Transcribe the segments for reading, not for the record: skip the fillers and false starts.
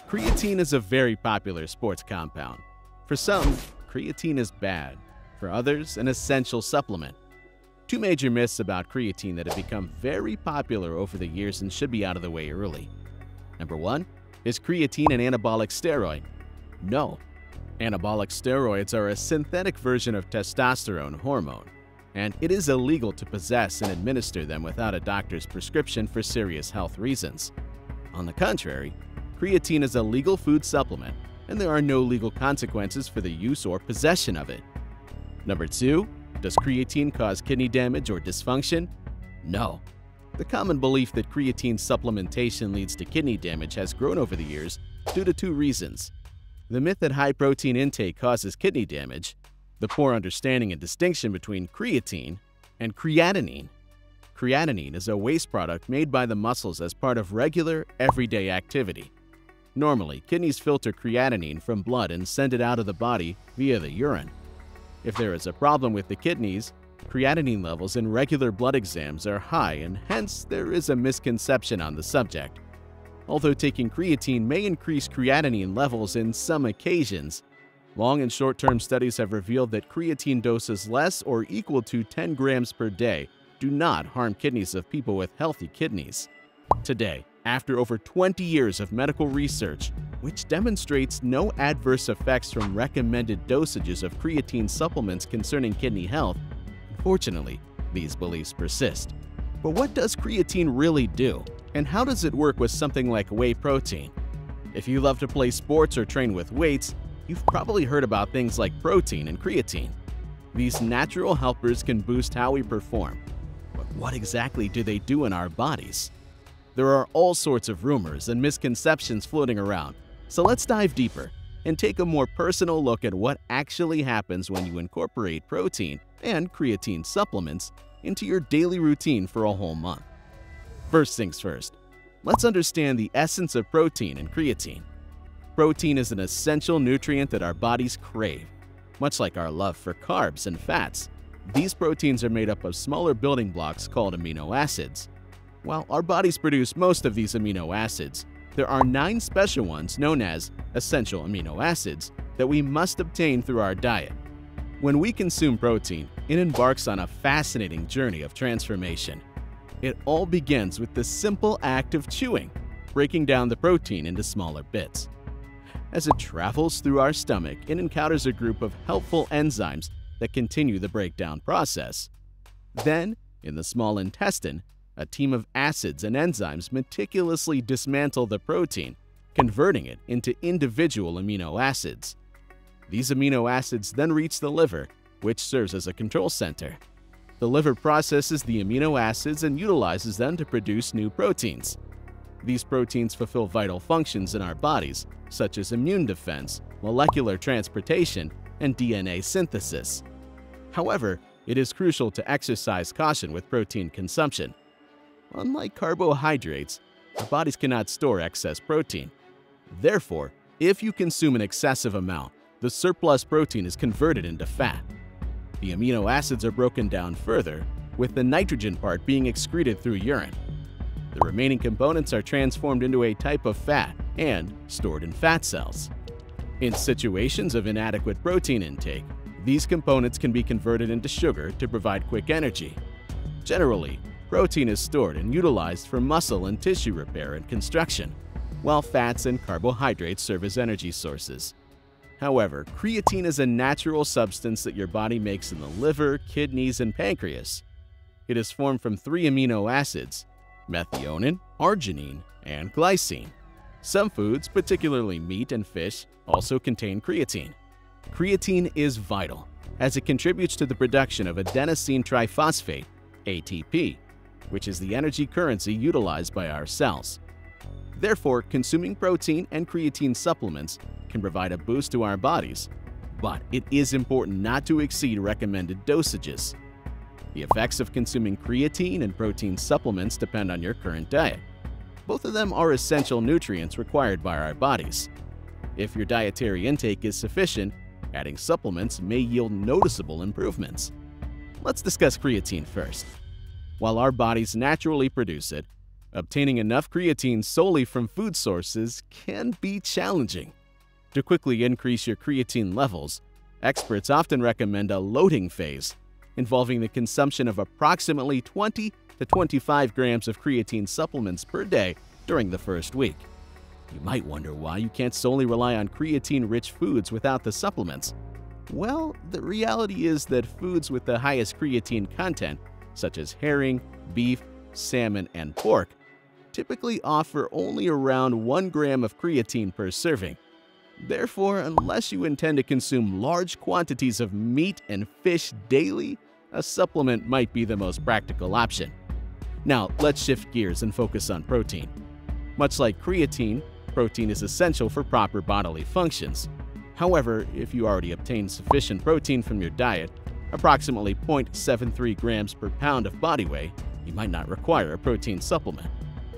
Creatine is a very popular sports compound. For some, creatine is bad. For others, an essential supplement. Two major myths about creatine that have become very popular over the years and should be out of the way early. Number one, is creatine an anabolic steroid? No. Anabolic steroids are a synthetic version of testosterone hormone, and it is illegal to possess and administer them without a doctor's prescription for serious health reasons. On the contrary, creatine is a legal food supplement, and there are no legal consequences for the use or possession of it. Number two, does creatine cause kidney damage or dysfunction? No. The common belief that creatine supplementation leads to kidney damage has grown over the years due to two reasons: the myth that high protein intake causes kidney damage, the poor understanding and distinction between creatine and creatinine. Creatinine is a waste product made by the muscles as part of regular, everyday activity. Normally, kidneys filter creatinine from blood and send it out of the body via the urine. If there is a problem with the kidneys, creatinine levels in regular blood exams are high, and hence there is a misconception on the subject. Although taking creatine may increase creatinine levels in some occasions, long and short-term studies have revealed that creatine doses less or equal to 10 grams per day do not harm kidneys of people with healthy kidneys. Today, after over 20 years of medical research, which demonstrates no adverse effects from recommended dosages of creatine supplements concerning kidney health, unfortunately, these beliefs persist. But what does creatine really do? And how does it work with something like whey protein? If you love to play sports or train with weights, you've probably heard about things like protein and creatine. These natural helpers can boost how we perform. But what exactly do they do in our bodies? There are all sorts of rumors and misconceptions floating around, so let's dive deeper and take a more personal look at what actually happens when you incorporate protein and creatine supplements into your daily routine for a whole month. First things first, let's understand the essence of protein and creatine. Protein is an essential nutrient that our bodies crave. Much like our love for carbs and fats, these proteins are made up of smaller building blocks called amino acids. While our bodies produce most of these amino acids, there are 9 special ones known as essential amino acids that we must obtain through our diet. When we consume protein, it embarks on a fascinating journey of transformation. It all begins with the simple act of chewing, breaking down the protein into smaller bits. As it travels through our stomach, it encounters a group of helpful enzymes that continue the breakdown process. Then, in the small intestine, a team of acids and enzymes meticulously dismantle the protein, converting it into individual amino acids. These amino acids then reach the liver, which serves as a control center. The liver processes the amino acids and utilizes them to produce new proteins. These proteins fulfill vital functions in our bodies, such as immune defense, molecular transportation, and DNA synthesis. However, it is crucial to exercise caution with protein consumption. Unlike carbohydrates, our bodies cannot store excess protein. Therefore, if you consume an excessive amount, the surplus protein is converted into fat. The amino acids are broken down further, with the nitrogen part being excreted through urine. The remaining components are transformed into a type of fat and stored in fat cells. In situations of inadequate protein intake, these components can be converted into sugar to provide quick energy. Generally, protein is stored and utilized for muscle and tissue repair and construction, while fats and carbohydrates serve as energy sources. However, creatine is a natural substance that your body makes in the liver, kidneys, and pancreas. It is formed from 3 amino acids: methionine, arginine, and glycine. Some foods, particularly meat and fish, also contain creatine. Creatine is vital, as it contributes to the production of adenosine triphosphate, ATP, which is the energy currency utilized by our cells. Therefore, consuming protein and creatine supplements can provide a boost to our bodies, but it is important not to exceed recommended dosages. The effects of consuming creatine and protein supplements depend on your current diet. Both of them are essential nutrients required by our bodies. If your dietary intake is sufficient, adding supplements may yield noticeable improvements. Let's discuss creatine first. While our bodies naturally produce it, Obtaining enough creatine solely from food sources can be challenging. To quickly increase your creatine levels, experts often recommend a loading phase, involving the consumption of approximately 20 to 25 grams of creatine supplements per day during the first week. You might wonder why you can't solely rely on creatine-rich foods without the supplements. Well, the reality is that foods with the highest creatine content, such as herring, beef, salmon, and pork, typically offer only around 1 gram of creatine per serving. Therefore, unless you intend to consume large quantities of meat and fish daily, a supplement might be the most practical option. Now, let's shift gears and focus on protein. Much like creatine, protein is essential for proper bodily functions. However, if you already obtain sufficient protein from your diet, approximately 0.73 grams per pound of body weight, you might not require a protein supplement.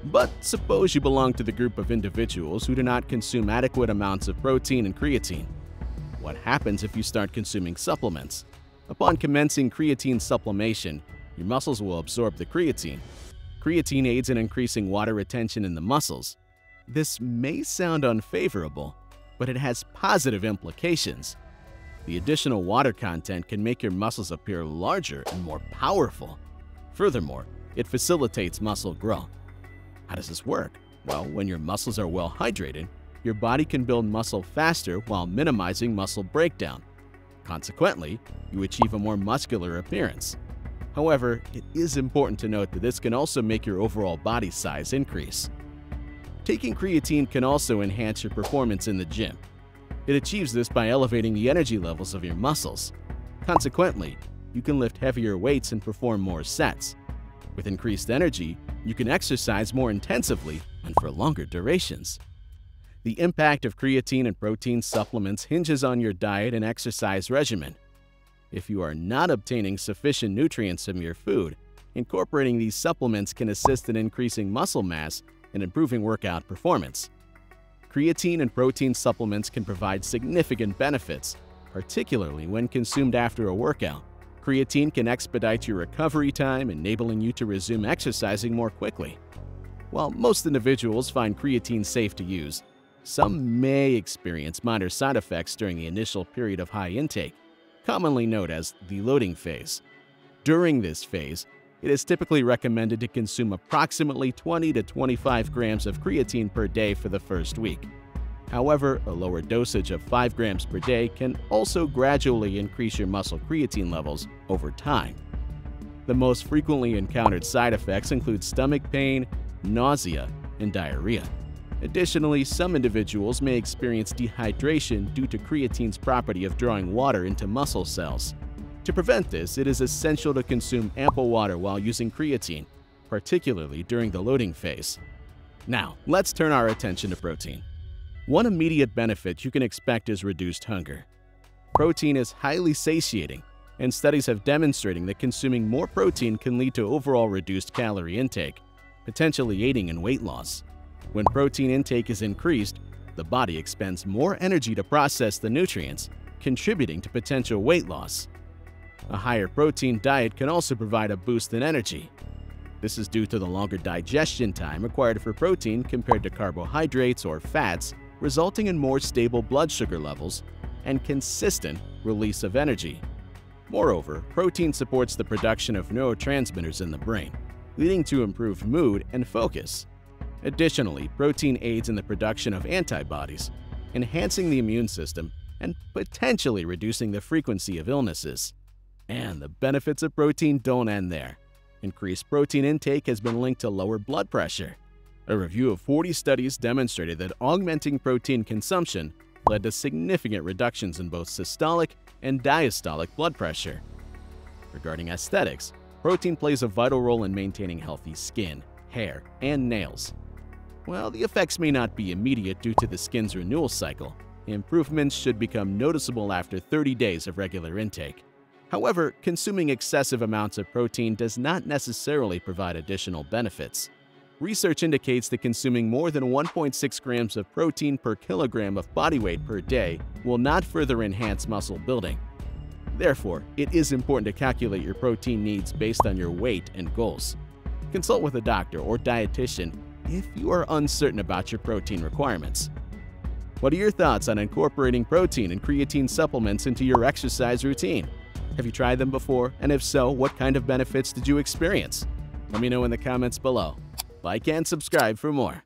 But suppose you belong to the group of individuals who do not consume adequate amounts of protein and creatine. What happens if you start consuming supplements? Upon commencing creatine supplementation, your muscles will absorb the creatine. Creatine aids in increasing water retention in the muscles. This may sound unfavorable, but it has positive implications. The additional water content can make your muscles appear larger and more powerful. Furthermore, it facilitates muscle growth. How does this work? Well, when your muscles are well hydrated, your body can build muscle faster while minimizing muscle breakdown. Consequently, you achieve a more muscular appearance. However, it is important to note that this can also make your overall body size increase. Taking creatine can also enhance your performance in the gym. It achieves this by elevating the energy levels of your muscles. Consequently, you can lift heavier weights and perform more sets. With increased energy, you can exercise more intensively and for longer durations. The impact of creatine and protein supplements hinges on your diet and exercise regimen. If you are not obtaining sufficient nutrients from your food, incorporating these supplements can assist in increasing muscle mass and improving workout performance. Creatine and protein supplements can provide significant benefits, particularly when consumed after a workout. Creatine can expedite your recovery time, enabling you to resume exercising more quickly. While most individuals find creatine safe to use, some may experience minor side effects during the initial period of high intake, commonly known as the loading phase. During this phase, it is typically recommended to consume approximately 20 to 25 grams of creatine per day for the first week. However, a lower dosage of 5 grams per day can also gradually increase your muscle creatine levels over time. The most frequently encountered side effects include stomach pain, nausea, and diarrhea. Additionally, some individuals may experience dehydration due to creatine's property of drawing water into muscle cells. To prevent this, it is essential to consume ample water while using creatine, particularly during the loading phase. Now, let's turn our attention to protein. One immediate benefit you can expect is reduced hunger. Protein is highly satiating, and studies have demonstrated that consuming more protein can lead to overall reduced calorie intake, potentially aiding in weight loss. When protein intake is increased, the body expends more energy to process the nutrients, contributing to potential weight loss. A higher protein diet can also provide a boost in energy. This is due to the longer digestion time required for protein compared to carbohydrates or fats, resulting in more stable blood sugar levels and consistent release of energy. Moreover, protein supports the production of neurotransmitters in the brain, leading to improved mood and focus. Additionally, protein aids in the production of antibodies, enhancing the immune system and potentially reducing the frequency of illnesses. And the benefits of protein don't end there. Increased protein intake has been linked to lower blood pressure. A review of 40 studies demonstrated that augmenting protein consumption led to significant reductions in both systolic and diastolic blood pressure. Regarding aesthetics, protein plays a vital role in maintaining healthy skin, hair, and nails. While the effects may not be immediate due to the skin's renewal cycle, improvements should become noticeable after 30 days of regular intake. However, consuming excessive amounts of protein does not necessarily provide additional benefits. Research indicates that consuming more than 1.6 grams of protein per kilogram of body weight per day will not further enhance muscle building. Therefore, it is important to calculate your protein needs based on your weight and goals. Consult with a doctor or dietitian if you are uncertain about your protein requirements. What are your thoughts on incorporating protein and creatine supplements into your exercise routine? Have you tried them before? And if so, what kind of benefits did you experience? Let me know in the comments below. Like and subscribe for more.